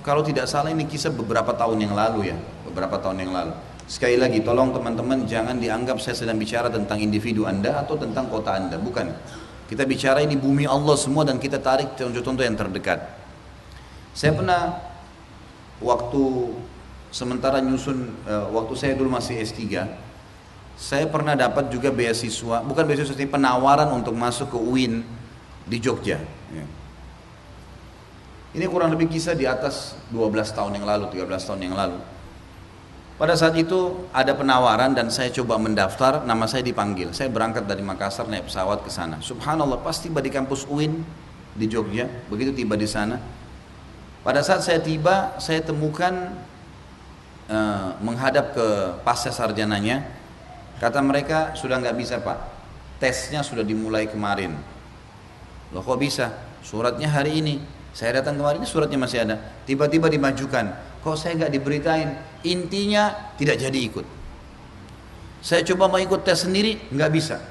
kalau tidak salah ini kisah beberapa tahun yang lalu ya, beberapa tahun yang lalu. Sekali lagi, tolong teman-teman jangan dianggap saya sedang bicara tentang individu Anda atau tentang kota Anda, bukan. Kita bicara ini bumi Allah semua dan kita tarik contoh-contoh yang terdekat. Saya pernah waktu sementara nyusun, waktu saya dulu masih S3, saya pernah dapat juga beasiswa, bukan beasiswa, ini penawaran untuk masuk ke UIN di Jogja. Ini kurang lebih kisah di atas 12 tahun yang lalu, 13 tahun yang lalu. Pada saat itu ada penawaran dan saya coba mendaftar, nama saya dipanggil. Saya berangkat dari Makassar naik pesawat ke sana. Subhanallah, pas tiba di kampus UIN di Jogja, begitu tiba di sana. Pada saat saya tiba, saya temukan menghadap ke pasca sarjananya, kata mereka sudah nggak bisa Pak, tesnya sudah dimulai kemarin. Loh kok bisa? Suratnya hari ini. Saya datang kemarin, suratnya masih ada. Tiba-tiba dimajukan. Kok saya nggak diberitain? Intinya tidak jadi ikut. Saya coba mau ikut tes sendiri, nggak bisa.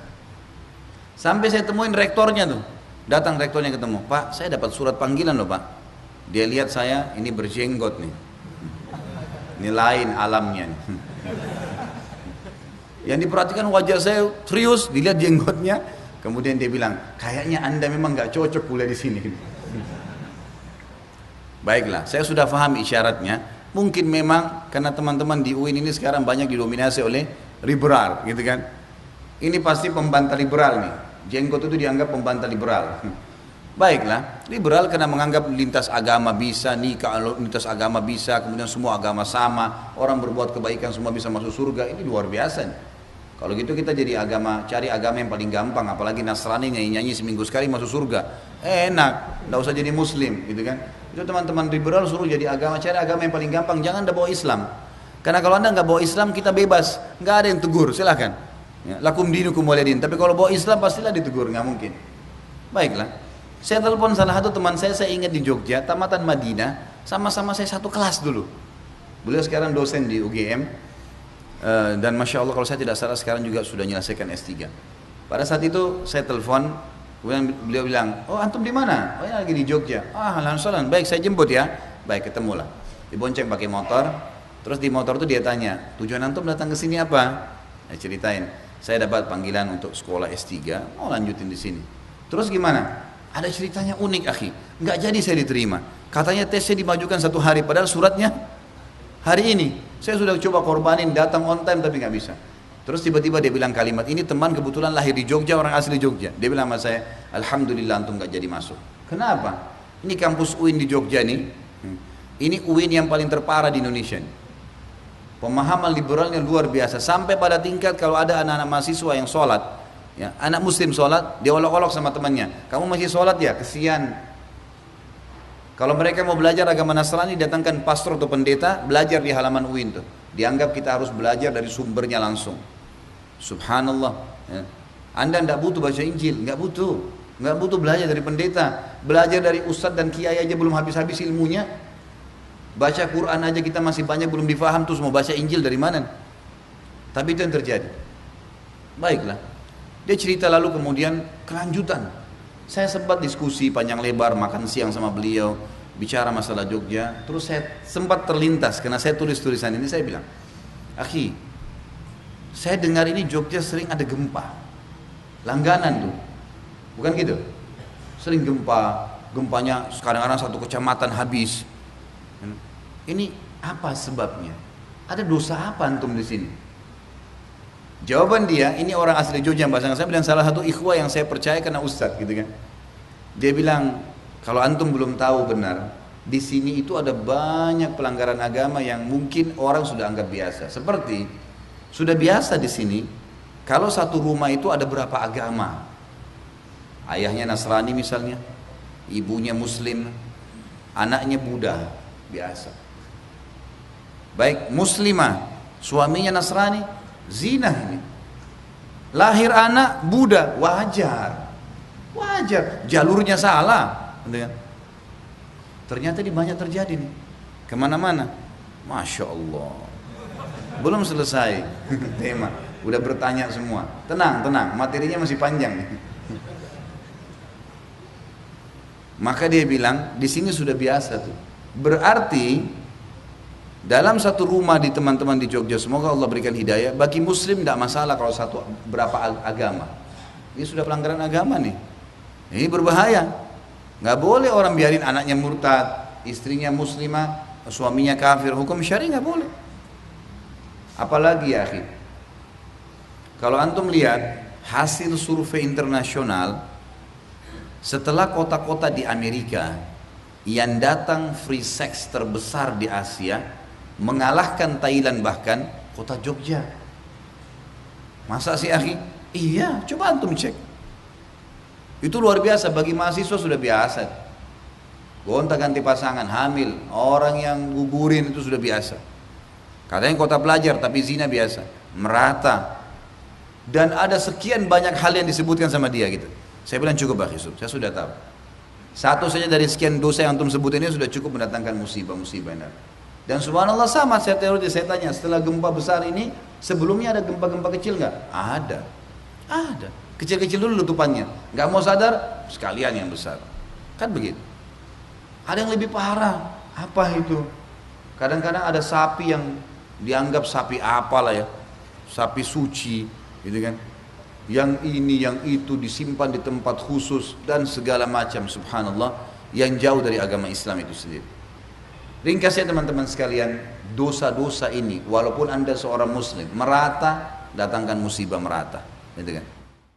Sampai saya temuin rektornya tuh. Datang rektornya ketemu. Pak, saya dapat surat panggilan loh Pak. Dia lihat saya, ini berjenggot nih. Ini lain alamnya nih. Yang diperhatikan wajah saya serius, dilihat jenggotnya. Kemudian dia bilang, kayaknya Anda memang nggak cocok kuliah di sini. Baiklah, saya sudah paham isyaratnya. Mungkin memang karena teman-teman di UIN ini sekarang banyak didominasi oleh liberal, gitu kan? Ini pasti pembantah liberal nih. Jenggot itu dianggap pembantah liberal. Baiklah, liberal karena menganggap lintas agama bisa, nikah lintas agama bisa, kemudian semua agama sama, orang berbuat kebaikan semua bisa masuk surga. Ini luar biasa nih. Kalau gitu kita jadi agama, cari agama yang paling gampang, apalagi Nasrani nyanyi-nyanyi seminggu sekali masuk surga. Enak, nggak usah jadi muslim, gitu kan? Itu teman-teman liberal suruh jadi agama, cari agama yang paling gampang, jangan anda bawa Islam. Karena kalau anda nggak bawa Islam, kita bebas, nggak ada yang tegur, silahkan. Ya, lakum dinukum waliyadin. Tapi kalau bawa Islam pastilah ditegur, nggak mungkin. Baiklah, saya telepon salah satu teman saya ingat di Jogja, tamatan Madinah, sama-sama saya satu kelas dulu. Beliau sekarang dosen di UGM. Dan Masya Allah kalau saya tidak salah sekarang juga sudah menyelesaikan S3. Pada saat itu saya telepon, kemudian beliau bilang, oh antum di mana? Oh ya lagi di Jogja. Ah alhamdulillah, baik saya jemput ya. Baik ketemulah. Dibonceng pakai motor. Terus di motor itu dia tanya, tujuan antum datang ke sini apa? Saya ceritain, saya dapat panggilan untuk sekolah S3, mau lanjutin di sini. Terus gimana? Ada ceritanya unik akhi. Nggak jadi saya diterima. Katanya tesnya dimajukan 1 hari, padahal suratnya hari ini. Saya sudah coba korbanin, datang on time tapi nggak bisa. Terus tiba-tiba dia bilang kalimat ini, teman kebetulan lahir di Jogja, orang asli Jogja. Dia bilang sama saya, alhamdulillah antum nggak jadi masuk. Kenapa? Ini kampus UIN di Jogja nih. Ini UIN yang paling terparah di Indonesia. Pemahaman liberalnya luar biasa. Sampai pada tingkat kalau ada anak-anak mahasiswa yang sholat, ya, anak muslim sholat, dia olok-olok sama temannya. Kamu masih sholat ya? Kesian. Kalau mereka mau belajar agama Nasrani, datangkan pastor atau pendeta, belajar di halaman UIN tuh. Dianggap kita harus belajar dari sumbernya langsung. Subhanallah. Ya. Anda tidak butuh baca Injil, nggak butuh belajar dari pendeta, belajar dari ustadz dan kiai aja belum habis-habis ilmunya. Baca Quran aja kita masih banyak belum difaham, terus mau baca Injil dari mana? Tapi itu yang terjadi. Baiklah. Dia cerita lalu kemudian kelanjutan. Saya sempat diskusi panjang lebar, makan siang sama beliau, bicara masalah Jogja. Terus saya sempat terlintas, karena saya tulis tulisan ini, saya bilang, akhi, saya dengar ini Jogja sering ada gempa, langganan tuh, bukan gitu? Sering gempa, gempanya kadang-kadang satu kecamatan habis. Ini apa sebabnya? Ada dosa apa antum di sini? Jawaban dia, ini orang asli Jogja yang bahasa saya bilang salah satu ikhwah yang saya percaya karena ustadz gitu kan. Dia bilang, kalau antum belum tahu benar, di sini itu ada banyak pelanggaran agama yang mungkin orang sudah anggap biasa. Seperti sudah biasa di sini, kalau satu rumah itu ada berapa agama. Ayahnya Nasrani misalnya, ibunya Muslim, anaknya Buddha, biasa. Baik Muslimah, suaminya Nasrani, zina ini. Lahir anak Buddha, wajar. Jalurnya salah. Ternyata di banyak terjadi nih. Kemana-mana. Masya Allah. Belum selesai tema. Udah bertanya semua. Tenang, materinya masih panjang nih. Maka dia bilang, di sini sudah biasa tuh. Berarti dalam satu rumah di teman-teman di Jogja, semoga Allah berikan hidayah, bagi muslim tidak masalah kalau satu berapa agama. Ini sudah pelanggaran agama nih. Ini berbahaya. Nggak boleh orang biarin anaknya murtad, istrinya muslimah, suaminya kafir, hukum syari nggak boleh. Apalagi ya akhi, kalau antum lihat hasil survei internasional, setelah kota-kota di Amerika yang datang free sex terbesar di Asia, mengalahkan Thailand bahkan kota Jogja. Masa sih akhi? Iya, coba antum cek. Itu luar biasa, bagi mahasiswa sudah biasa. Gonta ganti pasangan, hamil, orang yang gugurin itu sudah biasa. Katanya kota pelajar tapi zina biasa, merata. Dan ada sekian banyak hal yang disebutkan sama dia gitu. Saya bilang cukup Pak Yusuf, saya sudah tahu. Satu saja dari sekian dosa yang antum sebut ini sudah cukup mendatangkan musibah-musibah. Dan subhanallah sama, saya tanya setelah gempa besar ini, sebelumnya ada gempa-gempa kecil nggak? Ada. Ada. Kecil-kecil dulu letupannya. Nggak mau sadar, sekalian yang besar. Kan begitu. Ada yang lebih parah. Apa itu? Kadang-kadang ada sapi yang dianggap sapi apalah ya. Sapi suci, gitu kan. Yang ini, yang itu disimpan di tempat khusus dan segala macam, subhanallah, yang jauh dari agama Islam itu sendiri. Ringkasnya teman-teman sekalian, dosa-dosa ini walaupun Anda seorang muslim, merata, datangkan musibah merata, gitu kan.